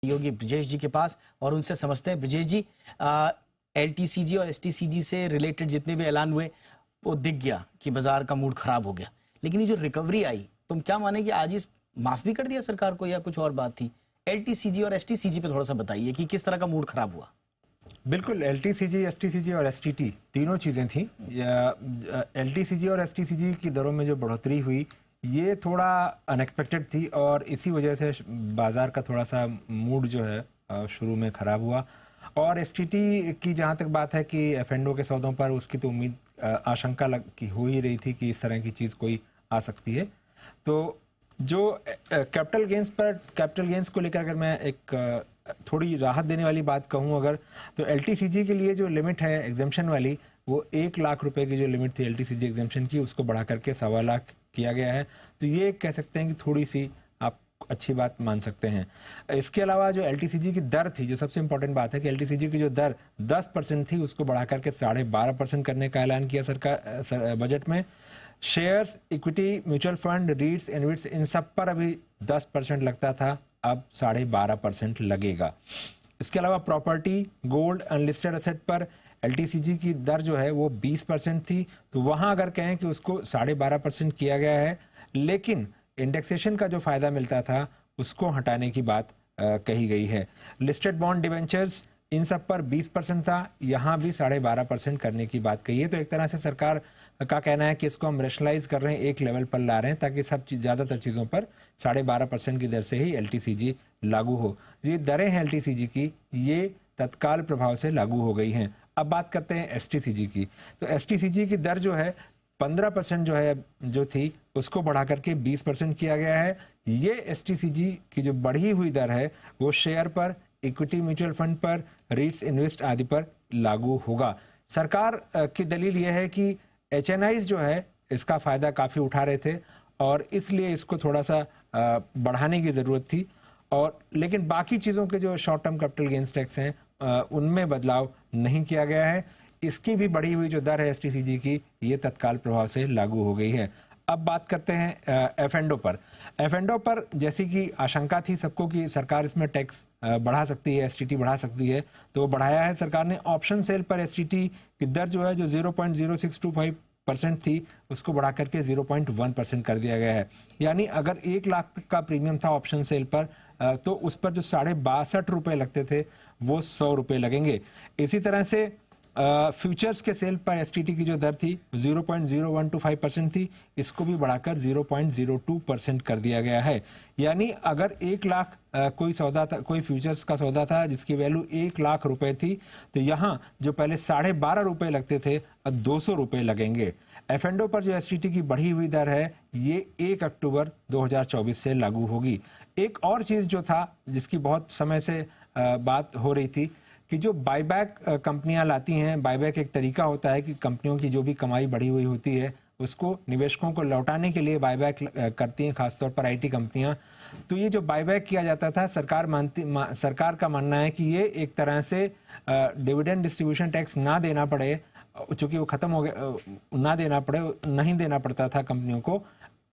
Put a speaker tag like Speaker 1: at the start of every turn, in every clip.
Speaker 1: योगी ब्रिजेश जी के पास और उनसे समझते हैं। ब्रिजेश जी, एलटीसीजी और एसटीसीजी से रिलेटेड जितने भी ऐलान हुए वो दिख गया कि बाजार का मूड खराब हो गया, लेकिन ये जो रिकवरी आई, तुम क्या माने कि आज इस माफ भी कर दिया सरकार को या कुछ और बात थी? एलटीसीजी और एसटीसीजी पे थोड़ा सा बताइए कि किस तरह का मूड खराब हुआ।
Speaker 2: बिल्कुल, एलटीसीजी, एसटीसीजी और एसटीटी तीनों चीज़ें थी। एलटीसीजी और एसटीसीजी की दरों में जो बढ़ोतरी हुई ये थोड़ा अनएक्सपेक्टेड थी और इसी वजह से बाजार का थोड़ा सा मूड जो है शुरू में ख़राब हुआ। और एसटीटी की जहाँ तक बात है कि एफएनडो के सौदों पर उसकी तो उम्मीद आशंका की हो ही रही थी कि इस तरह की चीज़ कोई आ सकती है। तो जो कैपिटल गेंस को लेकर अगर मैं एक थोड़ी राहत देने वाली बात कहूँ अगर, तो एलटीसीजी के लिए जो लिमिट है एग्जेम्पशन वाली, वो 1 लाख रुपए की जो लिमिट थी एलटीसीजी एग्जेम्पशन की, उसको बढ़ा करके 1.25 लाख किया गया है। तो ये कह सकते हैं कि थोड़ी सी आप अच्छी बात मान सकते हैं। इसके अलावा जो एलटीसीजी की दर थी, जो सबसे इंपॉर्टेंट बात है कि एलटीसीजी की जो दर 10% थी उसको बढ़ा करके 12.5% करने का ऐलान किया सरकार बजट में। Shares, equity, mutual fund, REITs, InvITs, इन सब पर अभी 10% लगता था, अब 12.5% लगेगा। इसके अलावा प्रॉपर्टी, गोल्ड, अनलिस्टेड एसेट पर एलटीसीजी की दर जो है वो 20% थी, तो वहां अगर कहें कि उसको 12.5% किया गया है, लेकिन इंडेक्सेशन का जो फायदा मिलता था उसको हटाने की बात कही गई है। लिस्टेड बॉन्ड, डिवेंचर्स, इन सब पर 20% था, यहाँ भी 12.5% करने की बात कही है। तो एक तरह से सरकार का कहना है कि इसको हम रेशनलाइज कर रहे हैं, एक लेवल पर ला रहे हैं ताकि सब ज़्यादातर चीज़ों पर 12.5% की दर से ही एलटीसीजी लागू हो। ये दरें हैं एलटीसीजी की, ये तत्काल प्रभाव से लागू हो गई हैं। अब बात करते हैं एसटीसीजी की। तो एसटीसीजी की दर जो है 15% जो थी उसको बढ़ा करके 20% किया गया है। ये एसटीसीजी की जो बढ़ी हुई दर है वो शेयर पर, इक्विटी म्यूचुअल फंड पर, रीट्स, इन्वेस्ट आदि पर लागू होगा। सरकार की दलील यह है कि एचएनआईज जो है इसका फायदा काफी उठा रहे थे और इसलिए इसको थोड़ा सा बढ़ाने की जरूरत थी। और लेकिन बाकी चीजों के जो short term capital gains tax हैं उनमें बदलाव नहीं किया गया है। इसकी भी बढ़ी हुई जो दर है एसटीसीजी की, ये तत्काल प्रभाव से लागू हो गई है। अब बात करते हैं एफएनडो पर। एफएनडो पर जैसी कि आशंका थी सबको कि सरकार इसमें टैक्स बढ़ा सकती है, एसटीटी बढ़ा सकती है, तो वो बढ़ाया है सरकार ने। ऑप्शन सेल पर एसटीटी की दर जो है जो 0.0625% थी उसको बढ़ा करके 0.1% कर दिया गया है। यानी अगर 1 लाख का प्रीमियम था ऑप्शन सेल पर तो उस पर जो 62.5 रुपए लगते थे वो 100 रुपए लगेंगे। इसी तरह से फ्यूचर्स के सेल पर एसटीटी की जो दर थी 0.0125% थी, इसको भी बढ़ाकर 0.02% कर दिया गया है। यानी अगर 1 लाख कोई सौदा था, कोई फ्यूचर्स का सौदा था जिसकी वैल्यू 1 लाख रुपए थी, तो यहाँ जो पहले 12.5 रुपए लगते थे अब 200 रुपए लगेंगे। एफएनडो पर जो एसटीटी की बढ़ी हुई दर है ये 1 अक्टूबर 2024 से लागू होगी। एक और चीज जो था जिसकी बहुत समय से बात हो रही थी कि जो बायबैक कंपनियां लाती हैं, बायबैक एक तरीका होता है कि कंपनियों की जो भी कमाई बढ़ी हुई होती है उसको निवेशकों को लौटाने के लिए बायबैक करती हैं, खासतौर पर आईटी कंपनियां। तो ये जो बायबैक किया जाता था, सरकार का मानना है कि ये एक तरह से डिविडेंड डिस्ट्रीब्यूशन टैक्स ना देना पड़े, चूंकि वो खत्म हो गया, ना देना पड़े, नहीं देना पड़ता था कंपनियों को,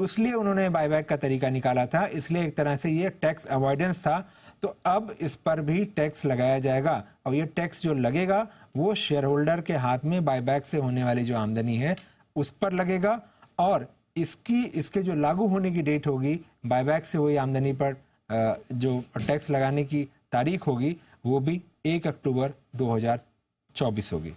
Speaker 2: इसलिए उन्होंने बायबैक का तरीका निकाला था। इसलिए एक तरह से ये टैक्स अवॉइडेंस था। तो अब इस पर भी टैक्स लगाया जाएगा और ये टैक्स जो लगेगा वो शेयर होल्डर के हाथ में बायबैक से होने वाली जो आमदनी है उस पर लगेगा। और इसके जो लागू होने की डेट होगी, बायबैक से हुई आमदनी पर जो टैक्स लगाने की तारीख होगी वो भी 1 अक्टूबर 2024 होगी।